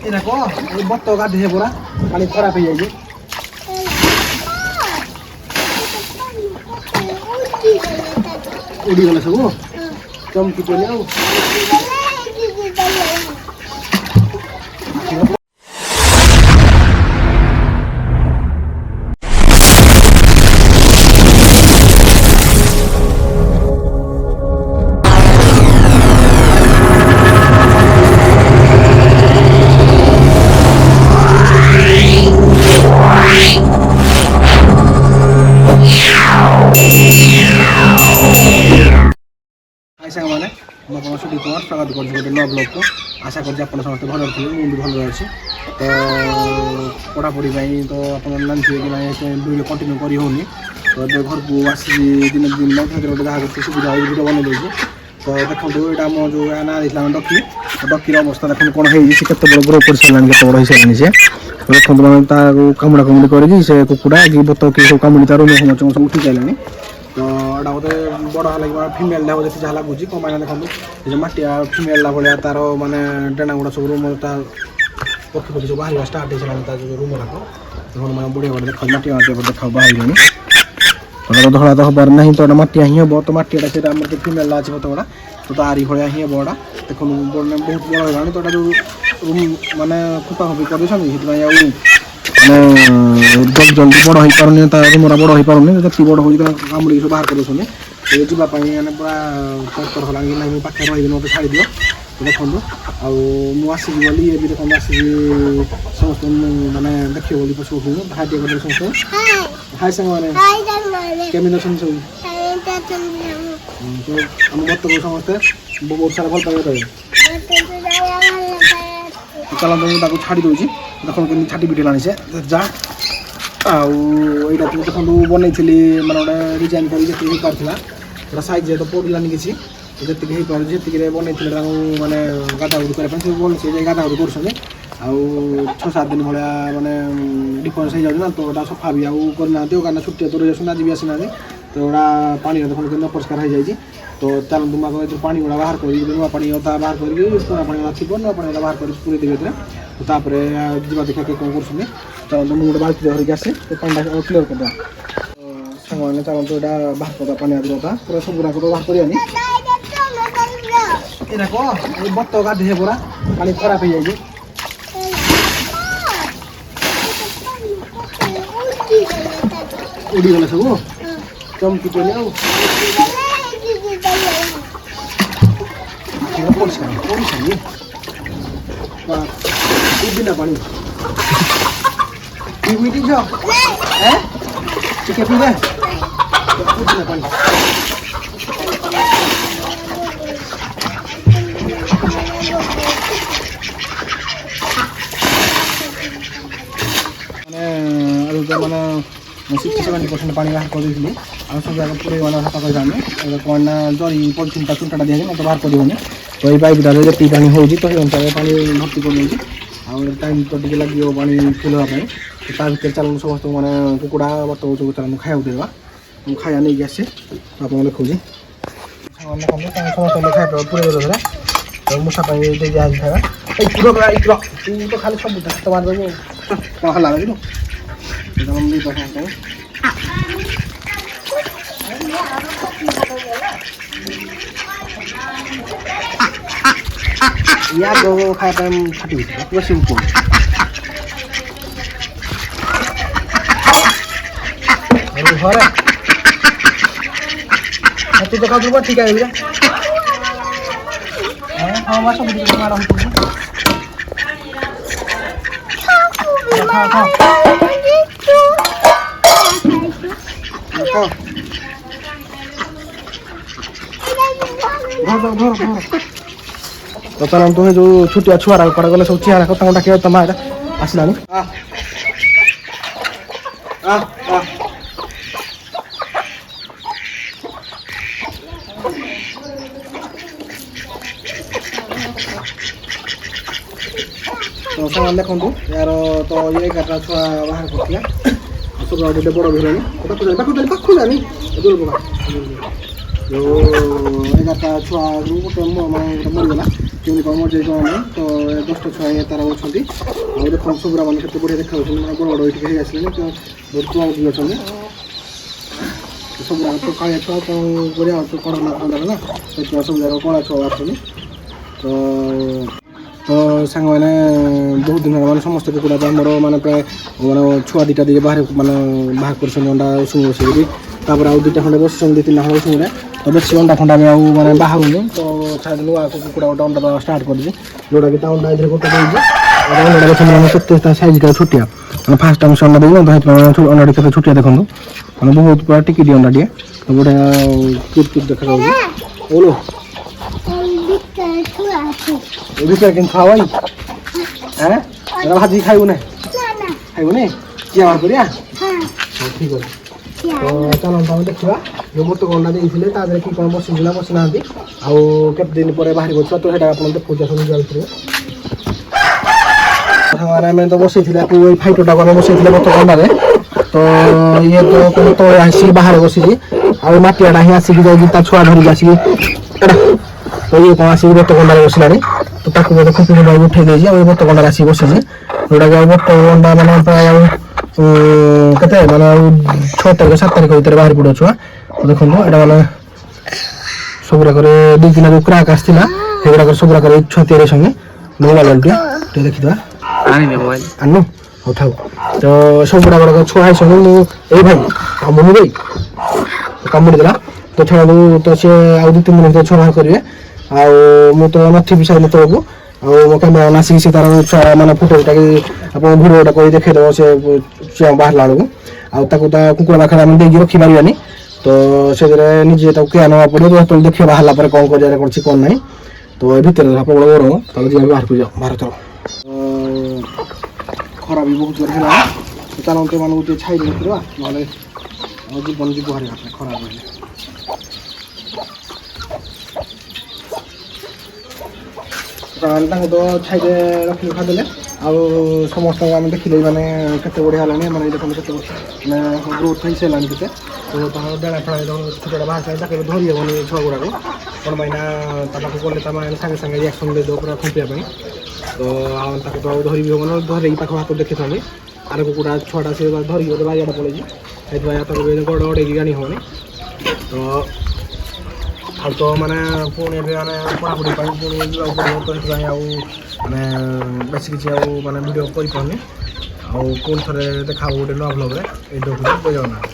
ଏଇଟା କହ ଏଇ ବତ ଗାଧେଇବେ ପରା ପାଣି ଖରାପ ହେଇଯାଇଛି। ଉଡ଼ିଗଲେ ସବୁ ଚମକି ପଡ଼ିଲେ ଆଉ। ସାଙ୍ଗମାନେ ମୁଁ ଆପଣଙ୍କ ସୁଦୀପ କୁମାର ସ୍ୱାଗତ କରୁଛି ଗୋଟେ ନୂଆ ବ୍ଲଗ୍କୁ। ଆଶା କରୁଛି ଆପଣ ସମସ୍ତେ ଭଲରେ ଥିବେ, ମୁଁ ବି ଭଲରେ ଅଛି। ତ ପଢ଼ାପଢ଼ି ପାଇଁ ତ ଆପଣ ଜାଣିଥିବେ କି ନାହିଁ ଭିଡ଼ିଓ କଣ୍ଟିନ୍ୟୁ କରି ହେଉନି। ତ ଏବେ ଘରକୁ ଆସିଛି ଦିନ ଗୋଟେ ଯାହା କିଛି ସୁବିଧା ହେଉଛି ଭିଡ଼ିଓ ବନେଇ ଦେଉଛି। ତ ଦେଖନ୍ତୁ ଏଇଟା ଆମ ଯେଉଁ ନାଁ ଦେଇଥିଲା ଆମେ ଡକିର ଅବସ୍ଥା ଦେଖନ୍ତୁ କ'ଣ ହେଇଛି। ସେ କେତେ ବଡ଼ ଗ୍ରୋ କରିସାରିଲାଣି, କେତେ ବଡ଼ ହେଇସାରିଲାଣି ସେ। ଦେଖନ୍ତୁ ମାନେ ତାକୁ କାମୁଡ଼ା କାମୁଡ଼ି କରିକି ସେ କୁକୁଡ଼ା କି ବତକ କି ସବୁ କାମୁଡ଼ି ତାର ସବୁ ଉଠି ସାରିଲାଣି। ତ ଏଇଟା ବୋଧେ ବଡ଼ ହେଲା କି ଫିମେଲ୍ଟା ବୋଧେ ଯାହା ଲାଗୁଛି କ'ଣ ପାଇଁ ଦେଖନ୍ତୁ ଏ ଯେଉଁ ମାଟିଆ ଫିମେଲ୍ଟା ଭଳିଆ ତାର ମାନେ ଡେଣା ଗୁଡ଼ା ସବୁ ରୁମ୍ ତା ପକ୍ଷୀ ପକ୍ଷୀ ସବୁ ବାହାରିବା ଷ୍ଟାର୍ଟ ହେଇସାରିଲାଣି। ତା ଯେଉଁ ରୁମ୍ ଗୁଡ଼ାକ ଦେଖନ୍ତୁ ମାନେ ବଢ଼ିଆ ବଢ଼ିଆ ଦେଖାଉଛି, ମାଟିଆ ମାଟିଆ ଦେଖାଉ ବାହାରିଲାଣି। ଧଳା ତ ହବାର ନାହିଁ, ତ ଏଇଟା ମାଟିଆ ହିଁ ହେବ। ତ ମାଟିଆଟା ସେଇଟା ଆମର ଯେଉଁ ଫିମେଲ୍ଟା ଅଛି ବତକଟା ତ ତାରି ଭଳିଆ ହିଁ ହେବ ଏଇଟା। ଦେଖନ୍ତୁ ବହୁତ ବଡ଼ ହେଇଗଲାଣି। ତ ଏଇଟା ଯେଉଁ ରୁମ୍ ମାନେ ଖୁପା ଖୁପି କରିଦେଇଛନ୍ତି ସେଥିପାଇଁ ଆଉ ମାନେ ଜଲ୍ଦି ବଡ଼ ହେଇପାରୁନି, ତା ରୁମ୍ଟା ବଡ଼ ହେଇପାରୁନି। ଯେତିକି ବଡ଼ ହେଉଛି କାମୁଡ଼ିକି ସବୁ ବାହାର କରିଦେଉଛନ୍ତି। ଯିବା ପାଇଁ ମାନେ ପୁରା ତରତର ହେଲାଣି କି ନାହିଁ ମୁଁ ପାଖରେ ରହିବିନି, ମୋତେ ଛାଡ଼ିଦିଅ। ଦେଖନ୍ତୁ ଆଉ ମୁଁ ଆସିବି ବୋଲି ଏବେ ଦେଖନ୍ତୁ ଆସିବି ସମସ୍ତଙ୍କୁ ମାନେ ଦେଖିବ ବୋଲି ପଛକୁ ଭାଇ ଟିକେ କରିଦେଲେ ସମସ୍ତଙ୍କୁ। ହାଇ ସାଙ୍ଗମାନେ କେମିତି ଅଛନ୍ତି ସବୁ? ଆମ ବତକୁ ସମସ୍ତେ ବହୁତ ସାରା ଭଲ ପାଇବା ଦେବେ। ଚାଲନ୍ତୁ ମୁଁ ତାକୁ ଛାଡ଼ି ଦେଉଛି। ଦେଖନ୍ତୁ କେମିତି ଛାଟି ପିଟି ହେଲାଣି ସେ ଯା। ଆଉ ଏଇଟା ତ ଦେଖନ୍ତୁ ବନେଇଥିଲି ମାନେ ଗୋଟେ ଡିଜାଇନ୍ କରି ଯେତିକି ହେଇପାରୁଥିଲା ସେଟା ସାଇଜ୍ରେ ତ ପଡ଼ିଲାନି କିଛି। ଯେତିକି ହେଇପାରୁଛି ସେତିକିରେ ବନେଇଥିଲେ ତାଙ୍କୁ ମାନେ ଗାଧାଗୁଧି କରିବା ପାଇଁ ସବୁ ଭଲ ସେ ଗାଧାଗୁଧି କରୁଛନ୍ତି। ଆଉ 6-7 ଦିନ ଭଳିଆ ମାନେ ଡିଫରେନ୍ସ ହେଇଯାଉଛି ନା, ତ ଏଇଟା ସଫା ବି ଆଉ କରିନାହାନ୍ତି କାରଣ ଛୁଟି ତ ରହିଯାଉଛନ୍ତି, ଆଜି ବି ଆସିନାହାନ୍ତି। ତ ଏଇଟା ପାଣିରେ ଦେଖନ୍ତୁ କେମିତି ଅପରିଷ୍କାର ହେଇଯାଇଛି। ତ ଚାଲନ୍ତୁ ମୁଁ ଏଥିରୁ ପାଣି ଗୁଡ଼ା ବାହାର କରିକି ନୂଆ ପାଣି ଅଧା ବାହାର କରିକି ପୁରୁଣା ପାଣି ଥିବ ନୂଆ ପାଣି ଅଧା ବାହାର କରିକି ପୁରେଇ ଦେବେ ଏଥିରେ। ତ ତାପରେ ଯିବା ଦେଖିବା କିଏ କ'ଣ କରୁଛନ୍ତି। ଚାଲନ୍ତୁ ମୁଁ ଗୋଟେ ବାଲ୍ଟିରେ ଧରିକି ଆସେ ତ ପାଣିଟା କ୍ଲିୟର୍ କରିଦେବା। ସାଙ୍ଗମାନେ ଚାଲନ୍ତୁ ଏଇଟା ବାହାର କରିଦେବା ପାଣି ଆଦିର ପୁରା ସବୁଗୁଡ଼ାକ ତ ବାହାର କରିବାନି। ଏଇଟା କହ ଏଇ ବତ ଗାଧେଇବେ ପରା ପାଣି ଖରାପ ହେଇଯାଇଛି। ଉଡ଼ିଗଲେ ସବୁ ଚମକି ପଡ଼ିଲେ ଆଉ। ପାଣି ପିଇବି ଝିଅ ଟିକେ ପିଇବେ ପାଣି। ମାନେ 60-70% ପାଣି ବାହାର କରିଦେଇଥିଲି। ଆଉ ସବୁ ଜାଗା ପୁରେଇ ମାନେ ସଫା କରିଥାନ୍ତି। କ'ଣ ନା ଜରି ପଲିଥିନ୍ଟା ଚୁଣ୍ଟାଟା ଦିଆହେଇଛି ମୋତେ ବାହାର କରିହେବନି। ତ ଏଇ ପାଇପ୍ଟାରେ ଯେତିକି ପାଣି ହେଉଛି ତ ସେଇ ଅନୁସାରେ ପାଣି ଭର୍ତ୍ତି କରିଦେଉଛି। ଆଉ ଟାଇମ୍ ତ ଟିକେ ଲାଗିବ ପାଣି ଫିଲ୍ ହେବା ପାଇଁ। ତା ଭିତରେ ଚାଲନ୍ତୁ ସମସ୍ତଙ୍କୁ ମାନେ କୁକୁଡ଼ା ବତକ ସବୁ ଚାଲନ୍ତୁ ଖାଇବାକୁ ଦେବା। ମୁଁ ଖାଇବା ନେଇକି ଆସେ ଆପଣଙ୍କୁ ଦେଖାଉଛି। ସମସ୍ତଙ୍କୁ ଖାଇବା ପୁରେଇ ଦେବେ ତ ମୂଷା ପାଇଁ ଦେଇ ଦିଆହେଇଛି ଖାଇବା। ଏଇ ପୁର ତୁ ତ ଖାଲି ସବୁ ହାତ ମାରିଦେବୁ କ'ଣ ହେଲା ଦେଖିଲୁ। या दो खाया टाइम छुट्टी पूरा सिंपल। घरे तू तो खाऊ ठीक है हाँ मार सब मारा तो चलते हैं जो छुट्टिया छुआ कड़ा गले सब चिया डाक तुम आसला तो सामान देखो यार तो ये 11टा छुआ बाहर करथिला सब गोटे बड़ भी पाखु जानी दूर पका ଯେଉଁ 11ଟା ଛୁଆରୁ ଗୋଟେ ମରିଗଲା କେମିତି କ'ଣ ମରିଯାଇ ଜଣା ନାହିଁ ତ 10ଟା ଛୁଆ ତାର ଅଛନ୍ତି ଆଉ ଦେଖନ୍ତୁ ସବୁରା ମାନେ କେତେ ବଢ଼ିଆ ଦେଖାଯାଉଛନ୍ତି ମାନେ ବଡ଼ ବଡ଼ ଏଇଠିକି ହେଇ ଆସିଲେଣି ତ ବହୁତ ଛୁଆ ବି ଅଛନ୍ତି ସବୁରା ତ କାଳିଆ ଛୁଆ କ'ଣ ବଢ଼ିଆ କଢ଼ା ନା ସେଥିପାଇଁ ସବୁ ଯାକ କଳା ଛୁଆ ଆସୁଛନ୍ତି ତ ସାଙ୍ଗମାନେ ବହୁତ ଦିନ ମାନେ ସମସ୍ତେ କୁକୁଡ଼ା ଆମର ମାନେ ପ୍ରାୟ ମାନେ ଛୁଆ ଦୁଇଟା ଦେଇକି ବାହାର କରିଛନ୍ତି ଅଣ୍ଡା ଉଷୁମ ବସିକିରି ତାପରେ ଆଉ 2ଟା ଖଣ୍ଡେ ବସିଛନ୍ତି 2-3ଟା ଖଣ୍ଡେ ଉଷୁମରେ ତ ବେଶୀ ଅଣ୍ଡା ଫଣ୍ଡା ବି ଆଉ ମାନେ ବାହାରୁନି ତ ନୂଆ କୁକୁଡ଼ା ଗୋଟେ ଅଣ୍ଡା ଦେବା ଷ୍ଟାର୍ଟ କରିଛି ଯେଉଁଟାକି ତା ଅଣ୍ଡା ଏଥିରେ ଗୋଟେ ଦେଇଛି ଅଣ୍ଡା ଦେଖନ୍ତୁ ମାନେ କେତେ ତା ସାଇଜ୍ଟା ଛୋଟିଆ ମାନେ ଫାଷ୍ଟ ଟାଇମ୍ ସେ ଅଣ୍ଡା ଦେଇନି ତ ସେଥିପାଇଁ ଅଣ୍ଡାଟି କେତେ ଛୋଟିଆ ଦେଖନ୍ତୁ ମାନେ ବହୁତ ପୁରା ଟିକିଟି ଅଣ୍ଡାଟିଏ ତ ବଢ଼ିଆ କ୍ୟୁଟ୍ ଦେଖାଯାଉଛି ବୋलो ଭିତରେ କେମିତି ଖାওয়াই হ্যাঁ এটা ভাজি খাইব না খাইব না কি আমার করিয়া হ্যাঁ ঠিক আছে তো ଚାଲନ୍ତୁ ଆମେ ଦେଖିବା ଯେଉଁ ଗୋଟେ ଅଣ୍ଡା ଦେଇଥିଲେ ତା ଦେହରେ କି କ'ଣ ବସିଛି ନା ବସିନାହାନ୍ତି ଆଉ କେତେ ଦିନ ପରେ ବାହାରିବ ଛୁଆ ତ ସେଇଟା ଆପଣ ଦେଖୁଛ ସବୁ ଯାଉଥିବେ ସାଙ୍ଗମାନେ ଆମେ ତ ବସେଇଥିଲେ ଏଇ ଫାଇଟରଟାକୁ ଆମେ ବସେଇଥିଲେ ଗୋଟେ ଅଣ୍ଡାରେ ତ ଇଏ ତ ତଳେ ଆସିକି ବାହାରେ ବସିଛି ଆଉ ମାଟିଆଟା ହିଁ ଆସିକି ଯାଇକି ତା ଛୁଆ ଧରିକି ଆସିକି ତ ଇଏ କ'ଣ ଆସିକି ଗୋଟେ ଅଣ୍ଡାରେ ବସିଲାଣି ତ ତାକୁ ଗୋଟେ ଖୁସି ଉଠେଇ ଦେଇଛି ଆଉ ଏ ଗୋଟେ ଅଣ୍ଡାରେ ଆସିକି ବସିଛି ଯେଉଁଟାକି ଆଉ ଗୋଟେ ଅଣ୍ଡା ମାନେ ପ୍ରାୟ ଆଉ କେତେ ମାନେ ଆଉ 6 ତାରିଖ 7 ତାରିଖ ଭିତରେ ବାହାରି ପଡ଼ିବ ଛୁଆ ଦେଖନ୍ତୁ ଏଇଟା ମାନେ ସବୁଗୁଡ଼ାକରେ 2-3 ଯେଉଁ କ୍ରାକ୍ ଆସିଥିଲା ସେଗୁଡ଼ାକରେ ସବୁଗୁଡ଼ାକରେ ଛୁଆ ତିଆରି ସଙ୍ଗେ ମୋବାଇଲ୍ ଟିକେ ଦେଖିଦେବା ଆନୁ ହଉ ଥାଉ ତ ସବୁଗୁଡ଼ାକ ଛୁଆ ହେଇସଙ୍ଗେ ମୁଁ ଏଇ ଭାଇ କାମୁନି ଭାଇ କାମୁଡ଼ି ଦେଲା ତ ଛୁଆକୁ ତ ସେ ଆଉ 2-3 ଦିନ ଭିତରେ ଛୁଆ ବାହାର କରିବେ ଆଉ ମୁଁ ତ ନଥିବି ସାରିଲି ତଳକୁ ଆଉ ମୋ କ୍ୟାମେରା ଆସିକି ସେ ତାର ଛୁଆ ମାନେ ଫଟୋଟା କି ଆପଣ ଭିଡ଼ିଓଟା କରି ଦେଖେଇଦେବ ସେ ଛୁଆ ବାହାରିଲା ବେଳକୁ ଆଉ ତାକୁ ତା କୁକୁଡ଼ା ପାଖରେ ଆମେ ଦେଇକି ରଖିପାରିବାନି ତ ସେଥିରେ ନିଜେ ତାକୁ କେୟାର ନେବାକୁ ପଡ଼ିବ ଯେତେବେଳେ ଦେଖିବା ବାହାରିଲା ପରେ କ'ଣ କରିବାରେ କରୁଛି କ'ଣ ନାହିଁ ତ ଏ ଭିତରେ ପ୍ରବଳ ଗରମ ତାହେଲେ ଯିବା ବାହାରକୁ ଯାଅ ଭାରତର ଖରା ବି ବହୁତ ଜୋର ହେଲା ଚାଲନ୍ତୁ ଏମାନଙ୍କୁ ଟିକେ ଛାଇରେ ରଖିଦେବା ନହେଲେ ଜୀବନ ଯିବ ହାରି ଖରା ରହିଲେ ତାଙ୍କୁ ତ ଛାଇରେ ରଖିକି ଖାଇଦେଲେ ଆଉ ସମସ୍ତଙ୍କୁ ଆମେ ଦେଖିଲେ ମାନେ କେତେ ବଢ଼ିଆ ହେଲାଣି ମାନେ ଦେଖନ୍ତୁ କେତେ ମାନେ ଗ୍ରୋଥ୍ ହେଇସାରିଲାଣି କେତେ ତ ତାଙ୍କର ବେଳା ଫେଳା ଛୋଟଟା ବାହାରିଲାଣି ତାକୁ ଧରି ହେବନି ଛୁଆ ଗୁଡ଼ାକ କ'ଣ ପାଇଁ ନା ତା ପାଖକୁ ଗଲେ ତା ମାନେ ସାଙ୍ଗେ ସାଙ୍ଗେ ରିଆକ୍ସନ୍ ଦେଇଦେବ ପୁରା ଖୁମ୍ପିବା ପାଇଁ ତ ଆଉ ତାକୁ ତ ଆଉ ଧରିବି ହେବନି ଧରିକି ପାଖ ହାତ ଦେଖିଥାନ୍ତି ଆର କୁକୁଡ଼ା ଛୁଆଟା ସେ ଧରିକି ଗୋଟେ ବାରିଆଟା ପଳେଇଛି ସେଥିପାଇଁ ତାକୁ ଗୋଡ଼ ଅଡ଼େଇକି ଆଣି ହେବନି ତ ଆଉ ତ ମାନେ ପୁଣି ଏବେ ମାନେ ପଢ଼ାପଢ଼ି ପାଇଁ ପୁଣି ଯିବାକୁ ପଡ଼ିବ ତ ସେଥିପାଇଁ ଆଉ ମାନେ ବେଶୀ କିଛି ଆଉ ମାନେ ଭିଡ଼ିଓ କରିପାରୁନି ଆଉ ପୁଣି ଥରେ ଦେଖାହବ ଗୋଟେ ନୂଆ ଭ୍ଲଗ୍ରେ ଏଇଠି ରଖୁଛି ଜୟ ଜଗନ୍ନାଥ।